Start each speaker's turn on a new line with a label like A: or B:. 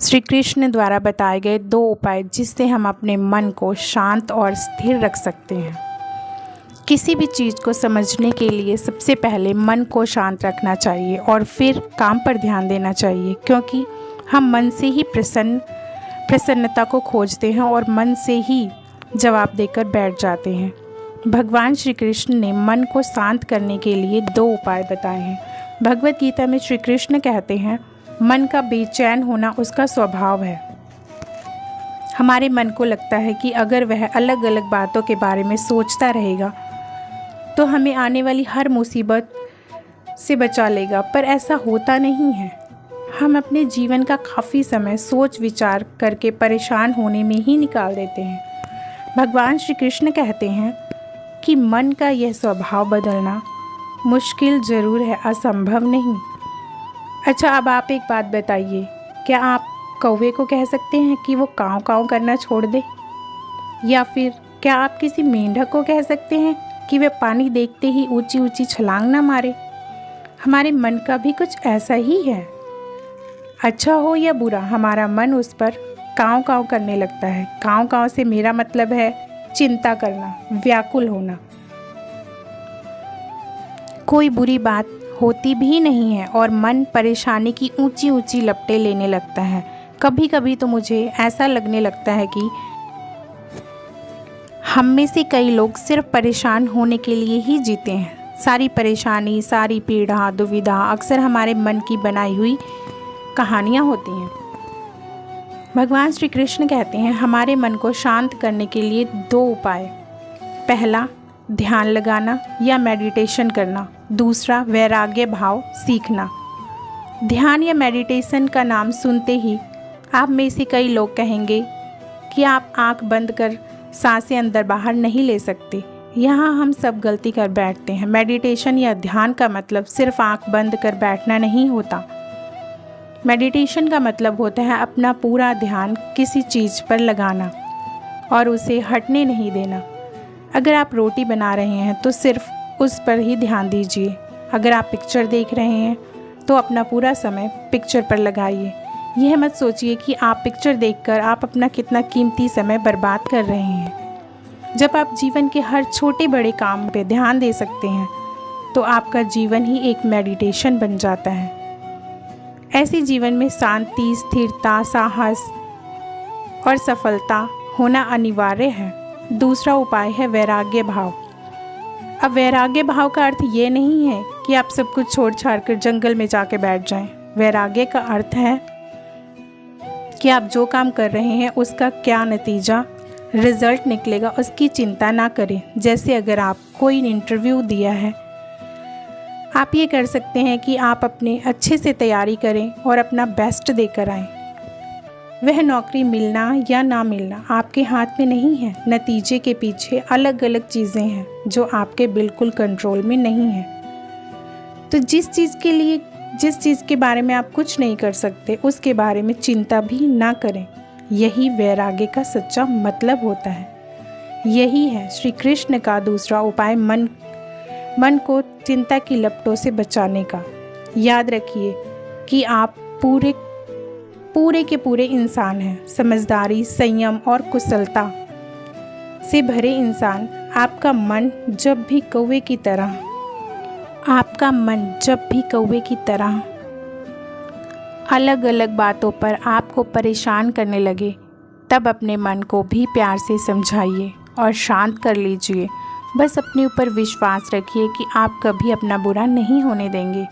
A: श्री कृष्ण द्वारा बताए गए 2 उपाय जिससे हम अपने मन को शांत और स्थिर रख सकते हैं। किसी भी चीज़ को समझने के लिए सबसे पहले मन को शांत रखना चाहिए और फिर काम पर ध्यान देना चाहिए, क्योंकि हम मन से ही प्रसन्नता को खोजते हैं और मन से ही जवाब देकर बैठ जाते हैं। भगवान श्री कृष्ण ने मन को शांत करने के लिए 2 उपाय बताए हैं। भगवत गीता में श्री कृष्ण कहते हैं, मन का बेचैन होना उसका स्वभाव है। हमारे मन को लगता है कि अगर वह अलग अलग बातों के बारे में सोचता रहेगा तो हमें आने वाली हर मुसीबत से बचा लेगा, पर ऐसा होता नहीं है। हम अपने जीवन का काफ़ी समय सोच विचार करके परेशान होने में ही निकाल देते हैं। भगवान श्री कृष्ण कहते हैं कि मन का यह स्वभाव बदलना मुश्किल ज़रूर है, असंभव नहीं। अच्छा, अब आप एक बात बताइए, क्या आप कौवे को कह सकते हैं कि वो काँव काँव करना छोड़ दे? या फिर क्या आप किसी मेंढक को कह सकते हैं कि वे पानी देखते ही ऊंची ऊंची छलांग ना मारे? हमारे मन का भी कुछ ऐसा ही है। अच्छा हो या बुरा, हमारा मन उस पर काँव काँव करने लगता है। काँव काँव से मेरा मतलब है चिंता करना, व्याकुल होना। कोई बुरी बात होती भी नहीं है और मन परेशानी की ऊंची ऊंची लपटें लेने लगता है। कभी कभी तो मुझे ऐसा लगने लगता है कि हम में से कई लोग सिर्फ परेशान होने के लिए ही जीते हैं। सारी परेशानी, सारी पीड़ा, दुविधा अक्सर हमारे मन की बनाई हुई कहानियाँ होती हैं। भगवान श्री कृष्ण कहते हैं, हमारे मन को शांत करने के लिए 2 उपाय। पहला, ध्यान लगाना या मेडिटेशन करना। दूसरा, वैराग्य भाव सीखना। ध्यान या मेडिटेशन का नाम सुनते ही आप में से कई लोग कहेंगे कि आप आंख बंद कर सांसें अंदर बाहर नहीं ले सकते। यहाँ हम सब गलती कर बैठते हैं। मेडिटेशन या ध्यान का मतलब सिर्फ आंख बंद कर बैठना नहीं होता। मेडिटेशन का मतलब होता है अपना पूरा ध्यान किसी चीज़ पर लगाना और उसे हटने नहीं देना। अगर आप रोटी बना रहे हैं तो सिर्फ उस पर ही ध्यान दीजिए। अगर आप पिक्चर देख रहे हैं तो अपना पूरा समय पिक्चर पर लगाइए। यह मत सोचिए कि आप पिक्चर देखकर आप अपना कितना कीमती समय बर्बाद कर रहे हैं। जब आप जीवन के हर छोटे बड़े काम पे ध्यान दे सकते हैं तो आपका जीवन ही एक मेडिटेशन बन जाता है। ऐसे जीवन में शांति, स्थिरता, साहस और सफलता होना अनिवार्य है। दूसरा उपाय है वैराग्य भाव। अब वैराग्य भाव का अर्थ ये नहीं है कि आप सब कुछ छोड़ छाड़ कर जंगल में जाके बैठ जाएं। वैराग्य का अर्थ है कि आप जो काम कर रहे हैं उसका क्या नतीजा, रिजल्ट निकलेगा, उसकी चिंता ना करें। जैसे अगर आप कोई इंटरव्यू दिया है, आप ये कर सकते हैं कि आप अपने अच्छे से तैयारी करें और अपना बेस्ट देकर आएँ। वह नौकरी मिलना या ना मिलना आपके हाथ में नहीं है। नतीजे के पीछे अलग अलग चीज़ें हैं जो आपके बिल्कुल कंट्रोल में नहीं है। तो जिस चीज़ के बारे में आप कुछ नहीं कर सकते उसके बारे में चिंता भी ना करें। यही वैराग्य का सच्चा मतलब होता है। यही है श्री कृष्ण का दूसरा उपाय, मन को चिंता की लपटों से बचाने का। याद रखिए कि आप पूरे के पूरे इंसान हैं। समझदारी, संयम और कुशलता से भरे इंसान। आपका मन जब भी कौवे की तरह अलग अलग बातों पर आपको परेशान करने लगे, तब अपने मन को भी प्यार से समझाइए और शांत कर लीजिए। बस अपने ऊपर विश्वास रखिए कि आप कभी अपना बुरा नहीं होने देंगे।